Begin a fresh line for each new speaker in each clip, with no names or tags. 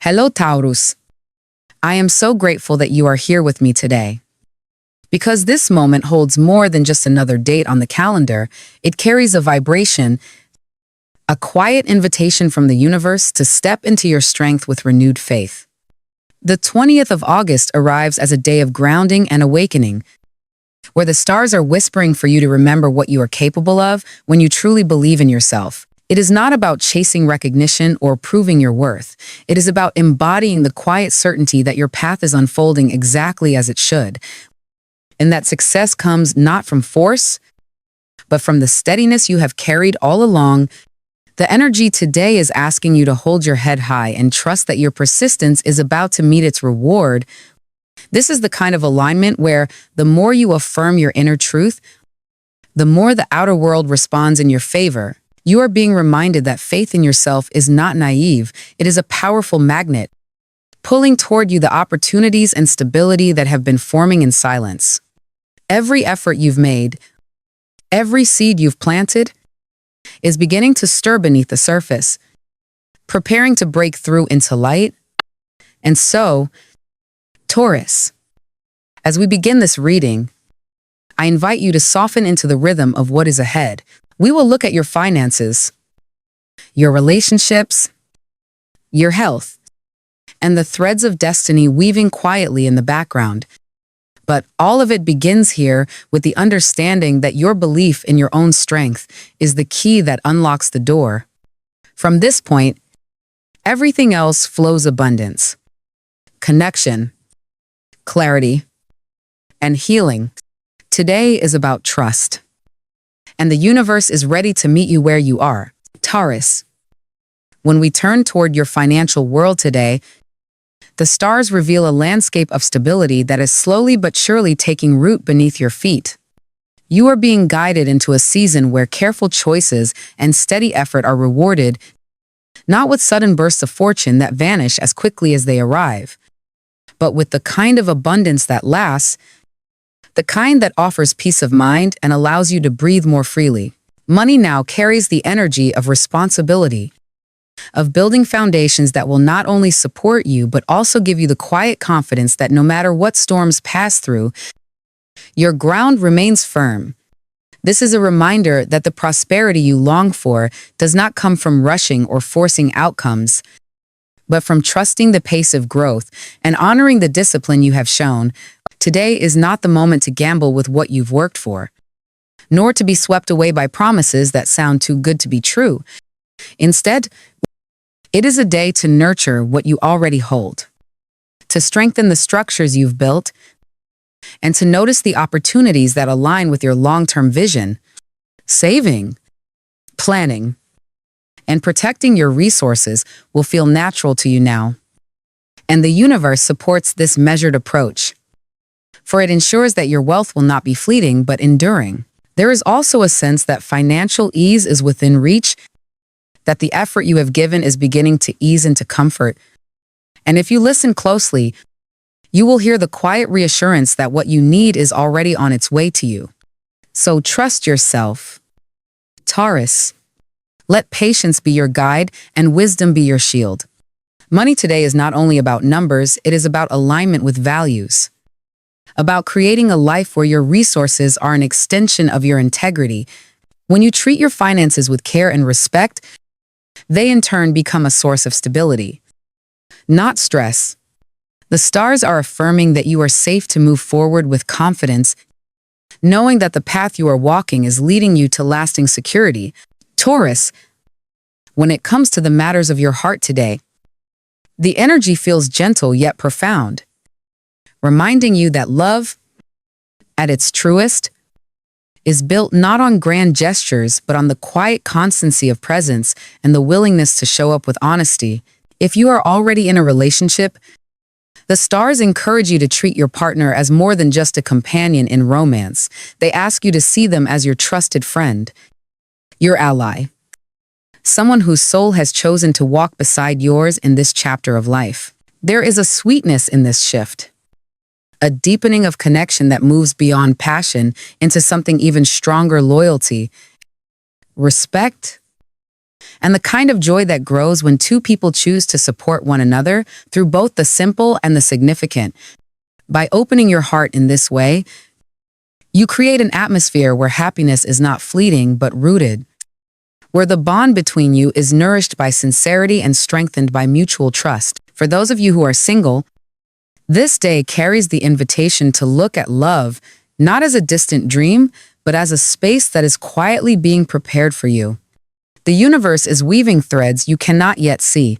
Hello, Taurus. I am so grateful that you are here with me today. Because this moment holds more than just another date on the calendar, it carries a vibration, a quiet invitation from the universe to step into your strength with renewed faith. The 20th of August arrives as a day of grounding and awakening, where the stars are whispering for you to remember what you are capable of when you truly believe in yourself. It is not about chasing recognition or proving your worth. It is about embodying the quiet certainty that your path is unfolding exactly as it should, and that success comes not from force, but from the steadiness you have carried all along. The energy today is asking you to hold your head high and trust that your persistence is about to meet its reward. This is the kind of alignment where the more you affirm your inner truth, the more the outer world responds in your favor. You are being reminded that faith in yourself is not naive. It is a powerful magnet, pulling toward you the opportunities and stability that have been forming in silence. Every effort you've made, every seed you've planted, is beginning to stir beneath the surface, preparing to break through into light. And so, Taurus, as we begin this reading, I invite you to soften into the rhythm of what is ahead. We will look at your finances, your relationships, your health, and the threads of destiny weaving quietly in the background. But all of it begins here with the understanding that your belief in your own strength is the key that unlocks the door. From this point, everything else flows abundance, connection, clarity, and healing. Today is about trust, and the universe is ready to meet you where you are. Taurus, when we turn toward your financial world today, the stars reveal a landscape of stability that is slowly but surely taking root beneath your feet. You are being guided into a season where careful choices and steady effort are rewarded, not with sudden bursts of fortune that vanish as quickly as they arrive, but with the kind of abundance that lasts, the kind that offers peace of mind and allows you to breathe more freely. Money now carries the energy of responsibility, of building foundations that will not only support you, but also give you the quiet confidence that no matter what storms pass through, your ground remains firm. This is a reminder that the prosperity you long for does not come from rushing or forcing outcomes, but from trusting the pace of growth and honoring the discipline you have shown. Today is not the moment to gamble with what you've worked for, nor to be swept away by promises that sound too good to be true. Instead, it is a day to nurture what you already hold, to strengthen the structures you've built, and to notice the opportunities that align with your long-term vision. Saving, planning, and protecting your resources will feel natural to you now. And the universe supports this measured approach, for it ensures that your wealth will not be fleeting but enduring. There is also a sense that financial ease is within reach, that the effort you have given is beginning to ease into comfort. And if you listen closely, you will hear the quiet reassurance that what you need is already on its way to you. So trust yourself. Taurus, let patience be your guide and wisdom be your shield. Money today is not only about numbers, it is about alignment with values, about creating a life where your resources are an extension of your integrity. When you treat your finances with care and respect, they in turn become a source of stability, not stress. The stars are affirming that you are safe to move forward with confidence, knowing that the path you are walking is leading you to lasting security. Taurus, when it comes to the matters of your heart today, the energy feels gentle yet profound, reminding you that love, at its truest, is built not on grand gestures, but on the quiet constancy of presence and the willingness to show up with honesty. If you are already in a relationship, the stars encourage you to treat your partner as more than just a companion in romance. They ask you to see them as your trusted friend, your ally, someone whose soul has chosen to walk beside yours in this chapter of life. There is a sweetness in this shift, a deepening of connection that moves beyond passion into something even stronger: loyalty, respect, and the kind of joy that grows when two people choose to support one another through both the simple and the significant. By opening your heart in this way, you create an atmosphere where happiness is not fleeting but rooted, where the bond between you is nourished by sincerity and strengthened by mutual trust. For those of you who are single, this day carries the invitation to look at love not as a distant dream, but as a space that is quietly being prepared for you. The universe is weaving threads you cannot yet see,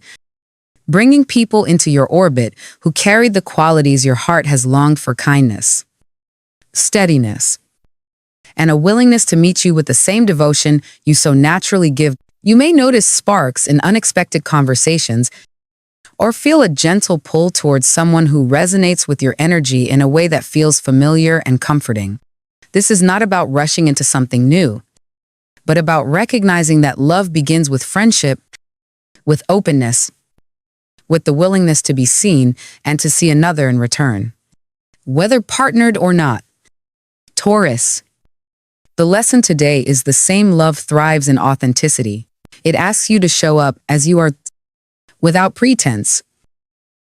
bringing people into your orbit who carry the qualities your heart has longed for: kindness, steadiness, and a willingness to meet you with the same devotion you so naturally give. You may notice sparks in unexpected conversations or feel a gentle pull towards someone who resonates with your energy in a way that feels familiar and comforting. This is not about rushing into something new, but about recognizing that love begins with friendship, with openness, with the willingness to be seen and to see another in return. Whether partnered or not, Taurus, the lesson today is the same love thrives in authenticity. It asks you to show up as you are without pretense,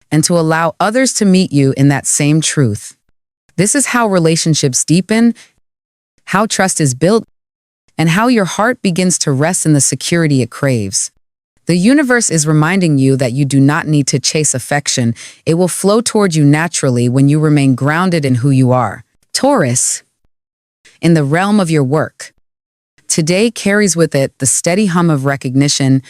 and to allow others to meet you in that same truth. This is how relationships deepen, how trust is built, and how your heart begins to rest in the security it craves. The universe is reminding you that you do not need to chase affection. It will flow toward you naturally when you remain grounded in who you are. Taurus, in the realm of your work, today carries with it the steady hum of recognition,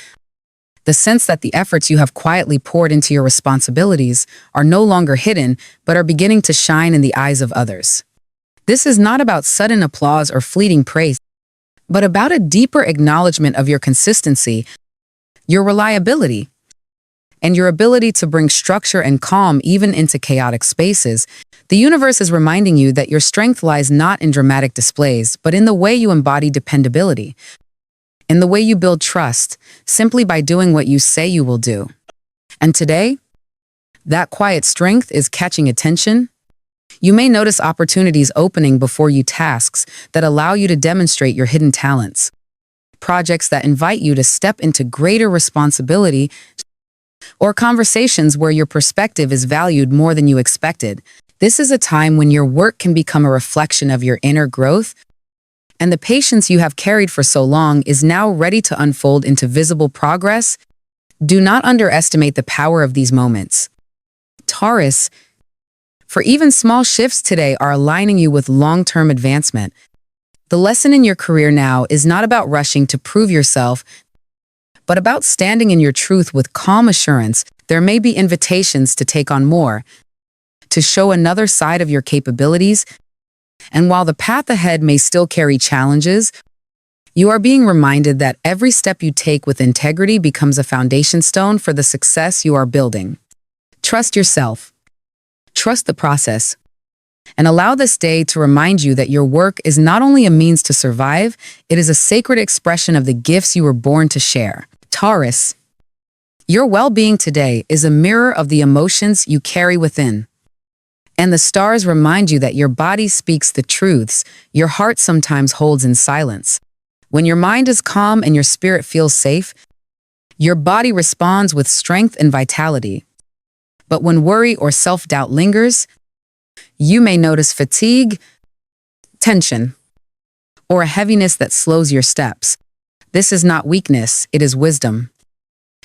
the sense that the efforts you have quietly poured into your responsibilities are no longer hidden, but are beginning to shine in the eyes of others. This is not about sudden applause or fleeting praise, but about a deeper acknowledgement of your consistency, your reliability, and your ability to bring structure and calm even into chaotic spaces. The universe is reminding you that your strength lies not in dramatic displays, but in the way you embody dependability, in the way you build trust, simply by doing what you say you will do. And today, that quiet strength is catching attention. You may notice opportunities opening before you, tasks that allow you to demonstrate your hidden talents, projects that invite you to step into greater responsibility, or conversations where your perspective is valued more than you expected. This is a time when your work can become a reflection of your inner growth, and the patience you have carried for so long is now ready to unfold into visible progress. Do not underestimate the power of these moments, Taurus, for even small shifts today are aligning you with long-term advancement. The lesson in your career now is not about rushing to prove yourself, but about standing in your truth with calm assurance. There may be invitations to take on more, to show another side of your capabilities, and while the path ahead may still carry challenges, you are being reminded that every step you take with integrity becomes a foundation stone for the success you are building. Trust yourself, trust the process, and allow this day to remind you that your work is not only a means to survive, it is a sacred expression of the gifts you were born to share. Taurus, your well-being today is a mirror of the emotions you carry within. And the stars remind you that your body speaks the truths your heart sometimes holds in silence. When your mind is calm and your spirit feels safe, your body responds with strength and vitality. But when worry or self-doubt lingers, you may notice fatigue, tension, or a heaviness that slows your steps. This is not weakness, it is wisdom,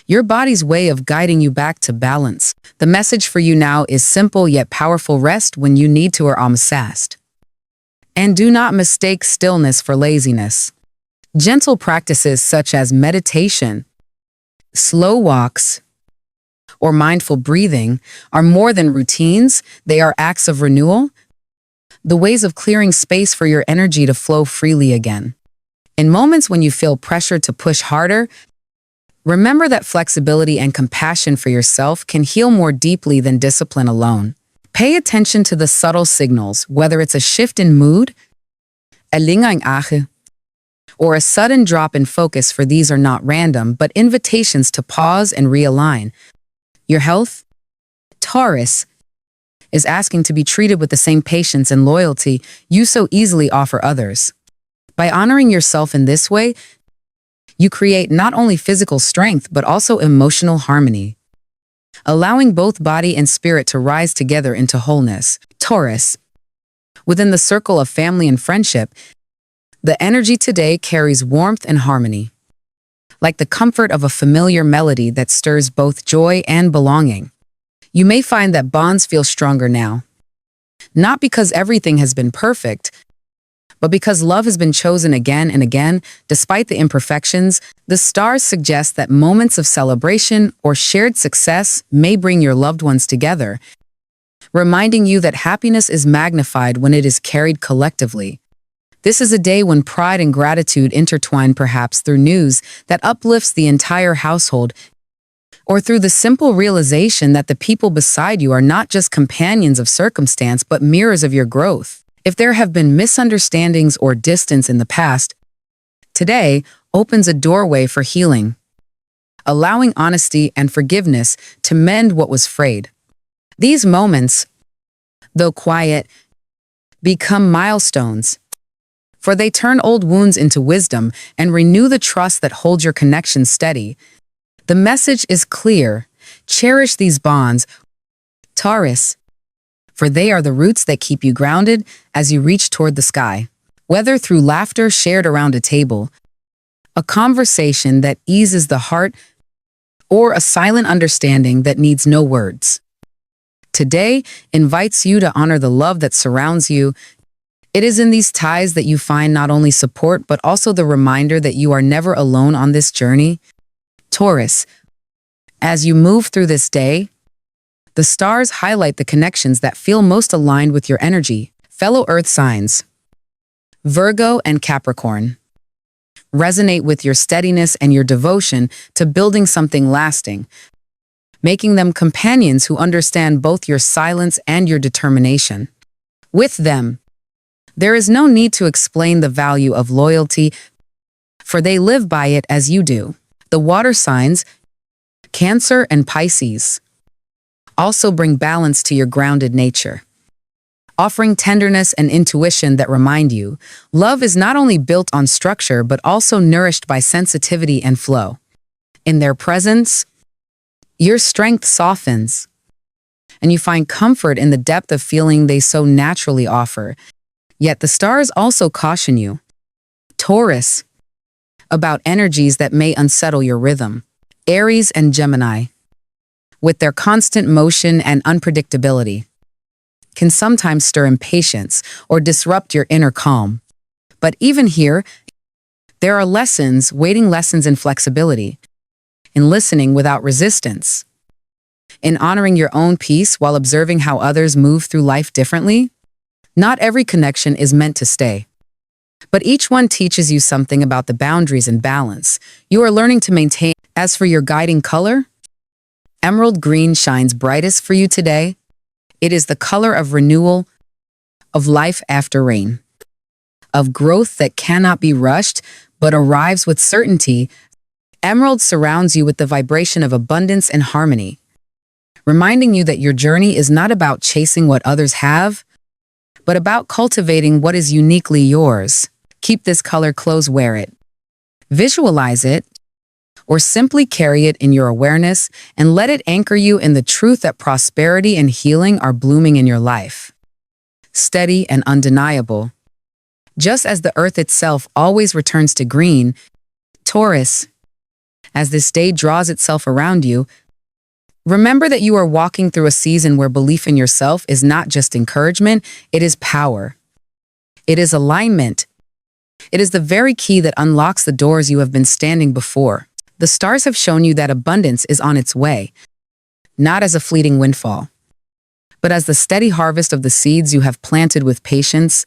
your body's way of guiding you back to balance. The message for you now is simple yet powerful: rest when you need to or almsast. And do not mistake stillness for laziness. Gentle practices such as meditation, slow walks, or mindful breathing are more than routines, they are acts of renewal, the ways of clearing space for your energy to flow freely again. In moments when you feel pressured to push harder, remember that flexibility and compassion for yourself can heal more deeply than discipline alone. Pay attention to the subtle signals, whether it's a shift in mood, or a sudden drop in focus, for these are not random, but invitations to pause and realign. Your health, Taurus, is asking to be treated with the same patience and loyalty you so easily offer others. By honoring yourself in this way, You create not only physical strength, but also emotional harmony, allowing both body and spirit to rise together into wholeness. Taurus. Within the circle of family and friendship, the energy today carries warmth and harmony, like the comfort of a familiar melody that stirs both joy and belonging. You may find that bonds feel stronger now, not because everything has been perfect, but because love has been chosen again and again. Despite the imperfections, the stars suggest that moments of celebration or shared success may bring your loved ones together, reminding you that happiness is magnified when it is carried collectively. This is a day when pride and gratitude intertwine, perhaps through news that uplifts the entire household, or through the simple realization that the people beside you are not just companions of circumstance but mirrors of your growth. If there have been misunderstandings or distance in the past, today opens a doorway for healing, allowing honesty and forgiveness to mend what was frayed. These moments, though quiet, become milestones, for they turn old wounds into wisdom and renew the trust that holds your connection steady. The message is clear: cherish these bonds, Taurus, for they are the roots that keep you grounded as you reach toward the sky. Whether through laughter shared around a table, a conversation that eases the heart, or a silent understanding that needs no words, today invites you to honor the love that surrounds you. It is in these ties that you find not only support but also the reminder that you are never alone on this journey. Taurus, as you move through this day, the stars highlight the connections that feel most aligned with your energy. Fellow Earth signs, Virgo and Capricorn, resonate with your steadiness and your devotion to building something lasting, making them companions who understand both your silence and your determination. With them, there is no need to explain the value of loyalty, for they live by it as you do. The water signs, Cancer and Pisces, also bring balance to your grounded nature, offering tenderness and intuition that remind you love is not only built on structure but also nourished by sensitivity and flow. In their presence, your strength softens, and you find comfort in the depth of feeling they so naturally offer. Yet the stars also caution you, Taurus, about energies that may unsettle your rhythm. Aries and Gemini, with their constant motion and unpredictability, can sometimes stir impatience or disrupt your inner calm. But even here, there are waiting lessons in flexibility, in listening without resistance, in honoring your own peace while observing how others move through life differently. Not every connection is meant to stay, but each one teaches you something about the boundaries and balance you are learning to maintain. As for your guiding color, emerald green shines brightest for you today. It is the color of renewal, of life after rain, of growth that cannot be rushed but arrives with certainty. Emerald surrounds you with the vibration of abundance and harmony, reminding you that your journey is not about chasing what others have, but about cultivating what is uniquely yours. Keep this color close, wear it, visualize it, or simply carry it in your awareness and let it anchor you in the truth that prosperity and healing are blooming in your life. Steady and undeniable. Just as the earth itself always returns to green, Taurus, as this day draws itself around you, remember that you are walking through a season where belief in yourself is not just encouragement, it is power. It is alignment. It is the very key that unlocks the doors you have been standing before. The stars have shown you that abundance is on its way, not as a fleeting windfall, but as the steady harvest of the seeds you have planted with patience.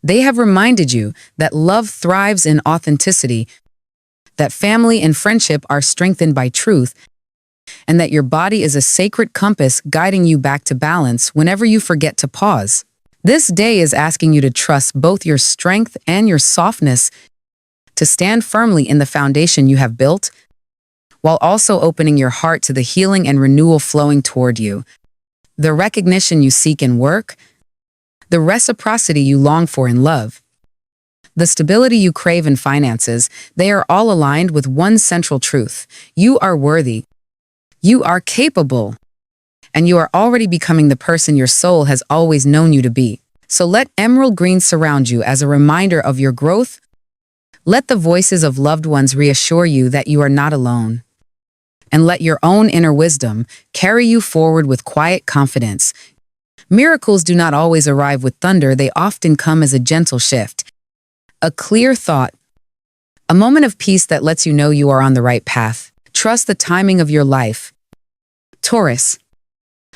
They have reminded you that love thrives in authenticity, that family and friendship are strengthened by truth, and that your body is a sacred compass guiding you back to balance whenever you forget to pause. This day is asking you to trust both your strength and your softness, to stand firmly in the foundation you have built, while also opening your heart to the healing and renewal flowing toward you. The recognition you seek in work, the reciprocity you long for in love, The stability you crave in finances, they are all aligned with one central truth. You are worthy. You are capable. And you are already becoming the person your soul has always known you to be. So let emerald green surround you as a reminder of your growth. Let the voices of loved ones reassure you that you are not alone. And let your own inner wisdom carry you forward with quiet confidence. Miracles do not always arrive with thunder, they often come as a gentle shift. A clear thought. A moment of peace that lets you know you are on the right path. Trust the timing of your life. Taurus.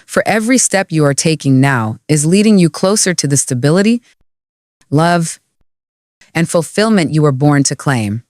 For every step you are taking now is leading you closer to the stability, love, and fulfillment you were born to claim.